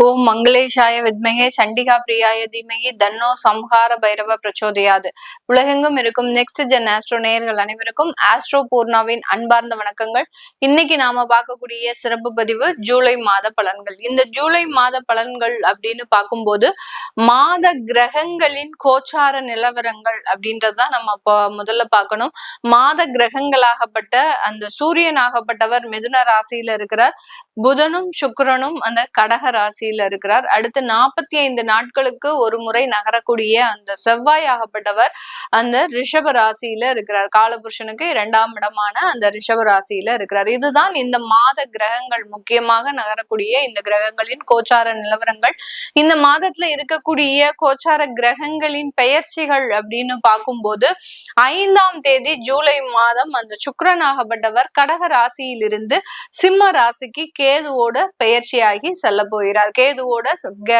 ஓம் மங்களேஷாய வித்மகே சண்டிகா பிரியாய தீமகி தன்னோ சம்ஹார பைரவ பிரச்சோதயாது. உலகெங்கும் இருக்கும் நெக்ஸ்ட் ஜென் ஆஸ்ட்ரோ நேயர்கள் அனைவருக்கும் ஆஸ்ட்ரோ பூர்ணாவின் அன்பார்ந்த வணக்கங்கள். இன்னைக்கு நாம பார்க்கக்கூடிய சிறப்பு பதிவு ஜூலை மாத பலன்கள். இந்த ஜூலை மாத பலன்கள் அப்படின்னு பார்க்கும்போது மாத கிரகங்களின் கோச்சார நிலவரங்கள் அப்படின்றதுதான் நம்ம முதல்ல பார்க்கணும். மாத கிரகங்களாகப்பட்ட அந்த சூரியனாகப்பட்டவர் மிதுன ராசியில இருக்கிறார். புதனும் சுக்கிரனும் அந்த கடக ராசியில இருக்கிறார். அடுத்து 45 நாட்களுக்கு ஒரு முறை நகரக்கூடிய அந்த செவ்வாய் ஆகப்பட்டவர் அந்த ரிஷப ராசியில இருக்கிறார். காலபுருஷனுக்கு 2ஆம் இடமான அந்த ரிஷப ராசியில இருக்கிறார். இதுதான் இந்த மாத கிரகங்கள், முக்கியமாக நகரக்கூடிய இந்த கிரகங்களின் கோச்சார நிலவரங்கள். இந்த மாதத்துல இருக்கக்கூடிய கோச்சார கிரகங்களின் பெயர்ச்சிகள் அப்படின்னு பார்க்கும்போது 5ஆம் தேதி ஜூலை மாதம் அந்த சுக்கிரன் ஆகப்பட்டவர் கடக ராசியிலிருந்து சிம்ம ராசிக்கு கேதுவோட பெயர்ச்சியாகி செல்ல போகிறார். கேதுவோட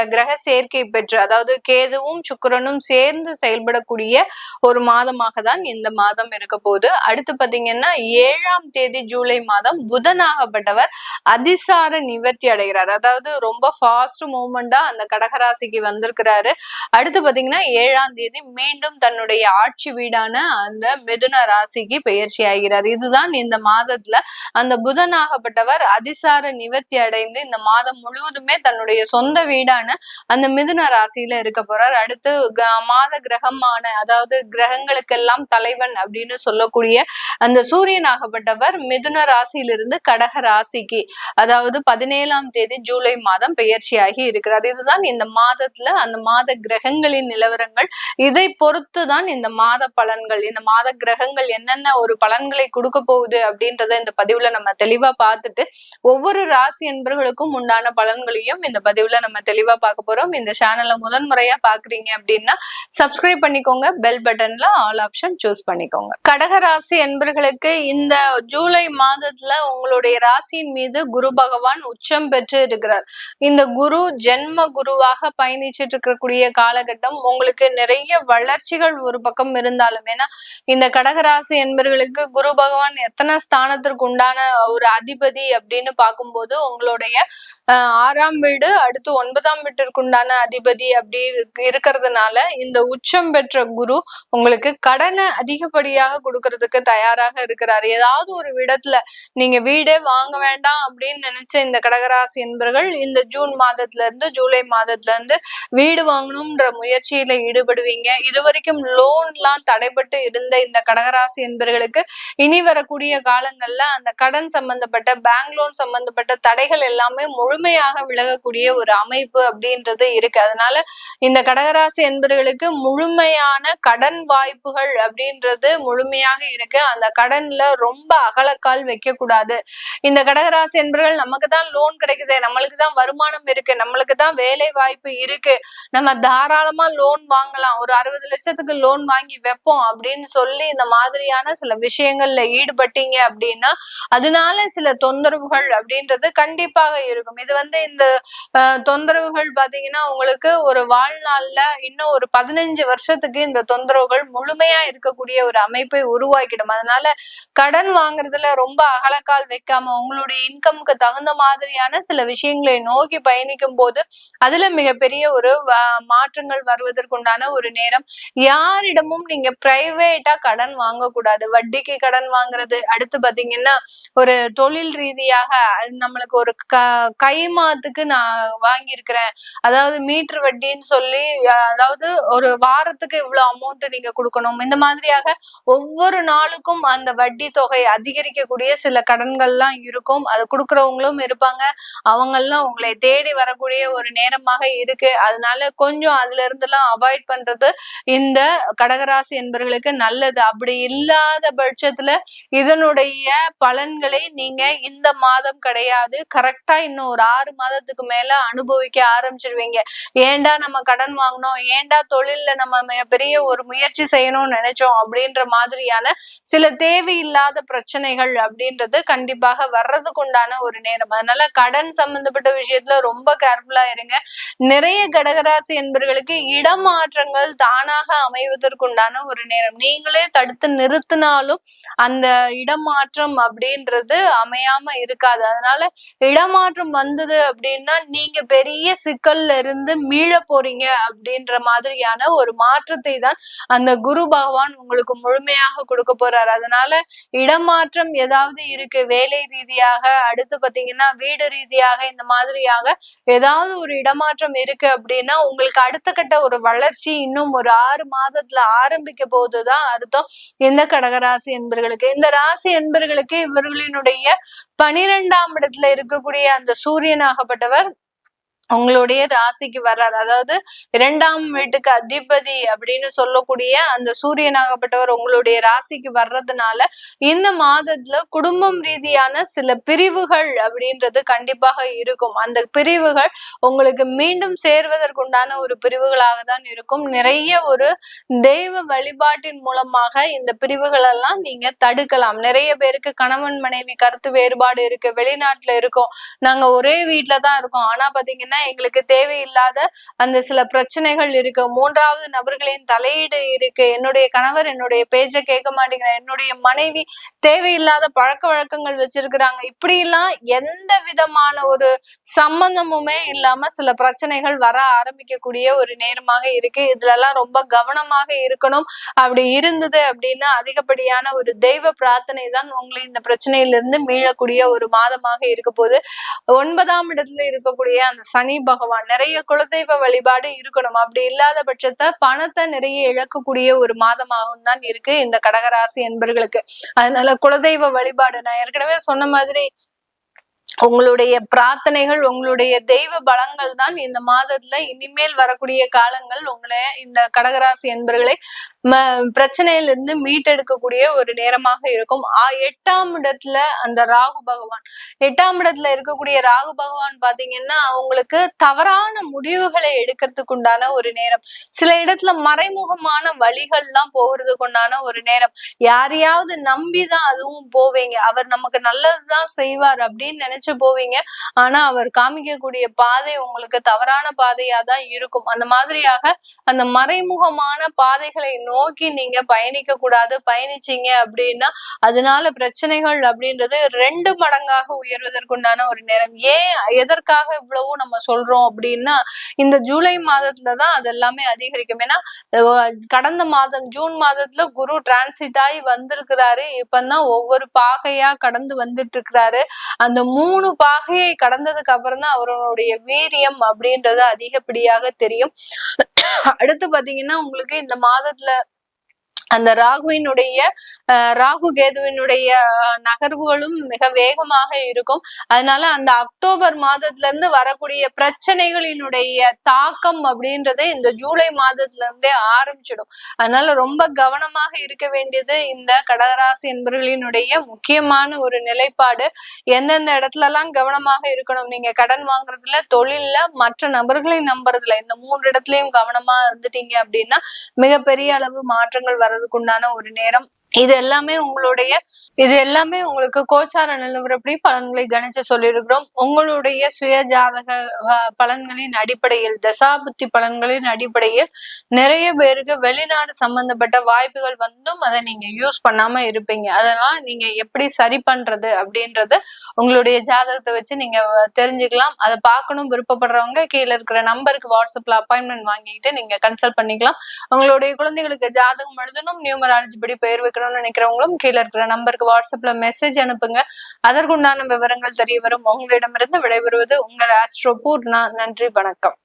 கிரக சேர்க்கை பெற்று, அதாவது கேதுவும் சுக்கிரனும் சேர்ந்து செயல்படக்கூடிய ஒரு மாதமாக தான் இந்த மாதம் இருக்க போகுது. அடுத்து பாத்தீங்கன்னா 7ஆம் தேதி ஜூலை மாதம் புதனாகப்பட்டவர் அதிசார நிவர்த்தி அடைகிறார். அதாவது ரொம்ப ஃபாஸ்ட் மூவ்மெண்டா அந்த கடகராசிக்கு வந்திருக்கிறாரு. அடுத்து பாத்தீங்கன்னா 7ஆம் தேதி மீண்டும் தன்னுடைய ஆட்சி வீடான அந்த மிதுன ராசிக்கு பெயர்ச்சி ஆகிறார். இதுதான் இந்த மாதத்துல அந்த புதனாகப்பட்டவர் அதிசார நிவர்த்தி அடைந்து இந்த மாதம் முழுவதுமே தன்னுடைய சொந்த வீடான அந்த மிதுன ராசியில இருக்க போறார். அடுத்து மாத கிரகமான, அதாவது கிரகங்களுக்கெல்லாம் தலைவன் அப்படின்னு சொல்லக்கூடிய அந்த சூரியனாகப்பட்டவர் மிதுன ராசியிலிருந்து கடக ராசிக்கு, அதாவது 17ஆம் தேதி ஜூலை மாதம் பெயர்ச்சியாகி இருக்கிறார். இதுதான் இந்த மாதத்துல அந்த மாத கிரகங்களின் நிலவரங்கள். இதை பொறுத்துதான் இந்த மாத பலன்கள், இந்த மாத கிரகங்கள் என்னென்ன ஒரு பலன்களை கொடுக்க போகுது அப்படின்றத இந்த பதிவுல நம்ம தெளிவா பார்த்துட்டு ஒவ்வொரு ராசி என்பர்களுக்கும் உண்டான பலன்களையும் இந்த பதிவுல நம்ம தெளிவா பார்க்க போறோம். இந்த சேனலை முதன்முறையா பாக்குறீங்க அப்படின்னா சப்ஸ்கிரைப் பண்ணிக்கோங்க, பெல் பட்டன்ல ஆல் ஆப்ஷன் சூஸ் பண்ணிக்கோங்க. கடக ராசி என்பர்களுக்கு இந்த ஜூலை மாதத்துல உங்களுடைய ராசியின் மீது குரு பகவான் உச்சம் பெற்று இருக்கிறார். இந்த குரு ஜென்ம குருவாக பயணிச்சுட்டு இருக்கக்கூடிய காலகட்டம். உங்களுக்கு நிறைய வளர்ச்சிகள் ஒரு பக்கம் இருந்தாலும், ஏன்னா இந்த கடகராசி என்பர்களுக்கு குரு பகவான் எத்தனை ஸ்தானத்திற்கு உண்டான ஒரு அதிபதி அப்படின்னு பார்க்கும்போது உங்களுடைய 6ஆம் வீடு, அடுத்து 9ஆம் வீட்டிற்கு உண்டான அதிபதி அப்படி இருக்கிறதுனால இந்த உச்சம் பெற்ற குரு உங்களுக்கு கடனை அதிகப்படியாக கொடுக்கறதுக்கு தயாராக இருக்கிறார். ஏதாவது ஒரு இடத்துல நீங்க வீடே வாங்க வேண்டாம் அப்படின்னு நினைச்ச இந்த கடகராசி என்பர்கள் இந்த ஜூன் மாதத்துல இருந்து ஜூலை மாதத்துல இருந்து வீடு வாங்கணும்ன்ற முயற்சியில ஈடுபடுவீங்க. இதுவரைக்கும் லோன்லாம் தடைபட்டு இருந்த இந்த கடகராசி என்பர்களுக்கு இனி வரக்கூடிய காலங்கள்ல அந்த கடன் சம்பந்தப்பட்ட, பேங்க் லோன் சம்பந்தப்பட்ட தடைகள் எல்லாமே முழுமையாக விலகக்கூடிய ஒரு அமைப்பு அப்படின்றது இருக்கு. அதனால இந்த கடகராசி என்பவர்களுக்கு முழுமையான கடன் வாய்ப்புகள் அப்படின்றது முழுமையாக இருக்கு. அந்த கடன்ல ரொம்ப அகலக்கால் வைக்க கூடாது. இந்த கடகராசி என்பவர்கள் நமக்கு தான் லோன் கிடைக்குது, நம்மளுக்கு தான் வருமானம் இருக்கு, நம்மளுக்கு தான் வேலை வாய்ப்பு இருக்கு, நம்ம தாராளமா லோன் வாங்கலாம், ஒரு 60 லட்சத்துக்கு லோன் வாங்கி வைப்போம் அப்படின்னு சொல்லி இந்த மாதிரியான சில விஷயங்கள்ல ஈடுபட்டீங்க அப்படின்னா அதனால சில தொந்தரவுகள் அப்படின்றது கண்டிப்பாக இருக்கும். இது இந்த தொந்தரவுகள் பாத்தீங்கன்னா உங்களுக்கு ஒரு வாழ்நாள்ல இன்னும் ஒரு 15 வருஷத்துக்கு இந்த தொந்தரவுகள் முழுமையா இருக்கக்கூடிய ஒரு அமைப்பை உருவாக்கிடும். அதனால கடன் வாங்குறதுல ரொம்ப அகலக்கால் வைக்காம உங்களுடைய இன்கம்க்கு தகுந்த மாதிரியான சில விஷயங்களை நோக்கி பயணிக்கும் போது அதுல மிகப்பெரிய ஒரு மாற்றங்கள் வருவதற்குண்டான ஒரு நேரம். யாரிடமும் நீங்க பிரைவேட்டா கடன் வாங்கக்கூடாது. வட்டிக்கு கடன் வாங்குறது, அடுத்து பாத்தீங்கன்னா ஒரு தொழில் ரீதியாக நம்மளுக்கு ஒரு கைமாத்துக்கு நான் வாங்கியிருக்கிறேன், அதாவது மீட்டர் வட்டின்னு சொல்லி, அதாவது ஒரு வாரத்துக்கு இவ்வளவு அமௌண்ட் நீங்க கொடுக்கணும், இந்த மாதிரியாக ஒவ்வொரு நாளுக்கும் அந்த வட்டி தொகை அதிகரிக்கக்கூடிய சில கடன்கள்லாம் இருக்கும். அது கொடுக்கறவங்களும் இருப்பாங்க, அவங்கெல்லாம் உங்களை தேடி வரக்கூடிய ஒரு நேரமாக இருக்கு. அதனால கொஞ்சம் அதுல இருந்து எல்லாம் அவாய்ட் பண்றது இந்த கடகராசி என்பவர்களுக்கு நல்லது. அப்படி இல்லாத பட்சத்துல இதனுடைய பலன்களை நீங்க இந்த மாதம் கிடையாது, கரெக்டா இன்னும் ஒரு 6 மாதத்துக்கு மேல அனுபவிக்க ஆரம்பிச்சிருவீங்க. ஏண்டா நம்ம கடன் வாங்கணும், ஏண்டா தொழில்ல நம்ம மிகப்பெரிய ஒரு முயற்சி செய்யணும்னு நினைச்சோம் அப்படின்ற மாதிரியான சில தேவையில்லாத பிரச்சனைகள் அப்படின்றது கண்டிப்பாக வர்றதுக்கு உண்டான ஒரு நேரம். அதனால கடன் சம்பந்தப்பட்ட விஷயத்துல ரொம்ப கேர்ஃபுல்லா இருங்க. நிறைய கடகராசி என்பவர்களுக்கு இடமாற்றங்கள் தானாக அமைவதற்குண்டான ஒரு நேரம். நீங்களே தடுத்து நிறுத்தினாலும் அந்த இடமாற்றம் அப்படின்றது அமையாம இருக்காது. அதனால இடமாற்றம் வந்தது அப்படின்னா நீங்க பெரிய சிக்கல்ல இருந்து மீள போறீங்க அப்படின்ற மாதிரியான ஒரு மாற்றத்தை தான் அந்த குரு பகவான் உங்களுக்கு முழுமையாக கொடுக்க போறாரு. அதனால இடமாற்றம் ஏதாவது இருக்கு வேலை ரீதியாக, அடுத்து பாத்தீங்கன்னா வீடு ரீதியாக, இந்த மாதிரியாக ஏதாவது ஒரு இடமாற்றம் இருக்கு அப்படின்னா உங்களுக்கு அடுத்த கட்ட ஒரு வளர்ச்சி இன்னும் ஒரு 6 மாதத்துல ஆரம்பிக்க போதுதான் அர்த்தம் இந்த கடகராசி என்பர்களுக்கு. இந்த ராசி என்பர்களுக்கு இவர்களினுடைய 12ஆம் இடத்துல இருக்கக்கூடிய அந்த சூரியனாகப்பட்டவர் உங்களுடைய ராசிக்கு வர்றாரு. அதாவது 2ஆம் வீட்டுக்கு அதிபதி அப்படின்னு சொல்லக்கூடிய அந்த சூரியனாகப்பட்டவர் உங்களுடைய ராசிக்கு வர்றதுனால இந்த மாதத்துல குடும்பம் ரீதியான சில பிரிவுகள் அப்படின்றது கண்டிப்பாக இருக்கும். அந்த பிரிவுகள் உங்களுக்கு மீண்டும் சேர்வதற்குண்டான ஒரு பிரிவுகளாக தான் இருக்கும். நிறைய ஒரு தெய்வ வழிபாட்டின் மூலமாக இந்த பிரிவுகள் எல்லாம் நீங்க தடுக்கலாம். நிறைய பேருக்கு கணவன் மனைவி கருத்து வேறுபாடு இருக்கு, வெளிநாட்டுல இருக்கோம், நாங்க ஒரே வீட்டுல தான் இருக்கோம், ஆனா பாத்தீங்கன்னா எங்களுக்கு தேவையில்லாத அந்த சில பிரச்சனைகள் இருக்கு, 3வது நபர்களின் தலையீடு இருக்கு, என்னுடைய கணவர் என்னுடைய பேச்ச கேட்க மாட்டேங்கிறார், என்னுடைய மனைவி தேவையில்லாத பழக்க வழக்கங்கள் வச்சிருக்கிறாங்க, இப்படி எல்லாம் எந்த விதமான ஒரு சம்பந்தமுமே இல்லாம சில பிரச்சனைகள் வர ஆரம்பிக்கக்கூடிய ஒரு நேரமாக இருக்கு. இதுல எல்லாம் ரொம்ப கவனமாக இருக்கணும். அப்படி இருந்தது அப்படின்னா அதிகப்படியான ஒரு தெய்வ பிரார்த்தனை தான் உங்களை இந்த பிரச்சனையிலிருந்து மீளக்கூடிய ஒரு மாதமாக இருக்க போது. 9ஆம் இடத்துல இருக்கக்கூடிய அந்த சனி பகவான், நிறைய குலதெய்வ வழிபாடு இருக்கணும். அப்படி இல்லாத பட்சத்தை பணத்தை நிறைய இழக்கக்கூடிய ஒரு மாதமாகவும் தான் இருக்கு இந்த கடகராசி என்பர்களுக்கு. அதனால குலதெய்வ வழிபாடு நான் ஏற்கனவே சொன்ன மாதிரி உங்களுடைய பிரார்த்தனைகள், உங்களுடைய தெய்வ பலங்கள் தான் இந்த மாதத்துல இனிமேல் வரக்கூடிய காலங்கள் உங்களை இந்த கடகராசி என்பர்களை பிரச்சனையிலிருந்து மீட்டெடுக்கக்கூடிய ஒரு நேரமாக இருக்கும். 8ஆம் இடத்துல அந்த ராகு பகவான், 8ஆம் இடத்துல இருக்கக்கூடிய ராகு பகவான் பாத்தீங்கன்னா அவங்களுக்கு தவறான முடிவுகளை எடுக்கிறதுக்கு உண்டான ஒரு நேரம். சில இடத்துல மறைமுகமான வழிகள் எல்லாம் போகிறதுக்கு உண்டான ஒரு நேரம். யாரையாவது நம்பிதான் அதுவும் போவீங்க, அவர் நமக்கு நல்லதுதான் செய்வார் அப்படின்னு நினைச்சு போவீங்க, ஆனா அவர் காமிக்கக்கூடிய பாதை உங்களுக்கு தவறான பாதையா தான் இருக்கும். அந்த மாதிரியாக அந்த மறைமுகமான பாதைகளை நோக்கி நீங்க பயணிக்க கூடாது. பயணிச்சீங்க அப்படின்னா அதனால பிரச்சனைகள் அப்படின்றது 2 மடங்காக உயர்வதற்குண்டான ஒரு நேரம். ஏன் எதற்காக இவ்வளவு நம்ம சொல்றோம் அப்படின்னா இந்த ஜூலை மாதத்துலதான் அது எல்லாமே அதிகரிக்கும். ஏன்னா கடந்த மாதம் ஜூன் மாதத்துல குரு டிரான்சிட் ஆகி வந்திருக்கிறாரு. இப்பதான் ஒவ்வொரு பாகையா கடந்து வந்துட்டு இருக்கிறாரு. அந்த 3 பாகையை கடந்ததுக்கு அப்புறம் தான் அவருடைய வீரியம் அப்படின்றது அதிகப்படியாக தெரியும். அடுத்து பாத்தீங்கன்னா உங்களுக்கு இந்த மாதத்துல அந்த ராகு கேதுவினுடைய நகர்வுகளும் மிக வேகமாக இருக்கும். அதனால அந்த அக்டோபர் மாதத்துல இருந்து வரக்கூடிய பிரச்சனைகளினுடைய தாக்கம் அப்படின்றதே இந்த ஜூலை மாதத்துல இருந்தே ஆரம்பிச்சிடும். அதனால ரொம்ப கவனமாக இருக்க வேண்டியது இந்த கடகராசி என்பவர்களினுடைய முக்கியமான ஒரு நிலைப்பாடு. எந்தெந்த இடத்துல எல்லாம் கவனமாக இருக்கணும், நீங்க கடன் வாங்குறதுல, தொழில்ல, மற்ற நபர்களை நம்புறதுல, இந்த 3 இடத்துலயும் கவனமா இருந்துட்டீங்க அப்படின்னா மிகப்பெரிய அளவு மாற்றங்கள் வர்றதுக்குண்டான ஒரு நேரம். இது எல்லாமே உங்களுக்கு கோச்சார நிலவரப்படி பலன்களை கணிச்சு சொல்லியிருக்கிறோம். உங்களுடைய சுய ஜாதக பலன்களின் அடிப்படையில், தசாபுத்தி பலன்களின் அடிப்படையில் நிறைய பேருக்கு வெளிநாடு சம்பந்தப்பட்ட வாய்ப்புகள் வந்தும் அதை நீங்க யூஸ் பண்ணாம இருப்பீங்க. அதனால நீங்க எப்படி சரி பண்றது அப்படின்றது உங்களுடைய ஜாதகத்தை வச்சு நீங்க தெரிஞ்சுக்கலாம். அதை பார்க்கணும் விருப்பப்படுறவங்க கீழே இருக்கிற நம்பருக்கு வாட்ஸ்அப்ல அப்பாயின்மெண்ட் வாங்கிட்டு நீங்க கன்சல்ட் பண்ணிக்கலாம். உங்களுடைய குழந்தைகளுக்கு ஜாதகம் எழுதணும், நியூமராலஜி படி பெயர் வைக்கணும்னு நினைக்கிறவங்களும் கீழே இருக்கிற நம்பருக்கு வாட்ஸ்அப்ல மெசேஜ் அனுப்புங்க. அதற்குண்டான விவரங்கள் தெரிய வரும். உங்களிடமிருந்து விடைபெறுவது உங்கள் ஆஸ்ட்ரோ பூர்ணா. நன்றி, வணக்கம்.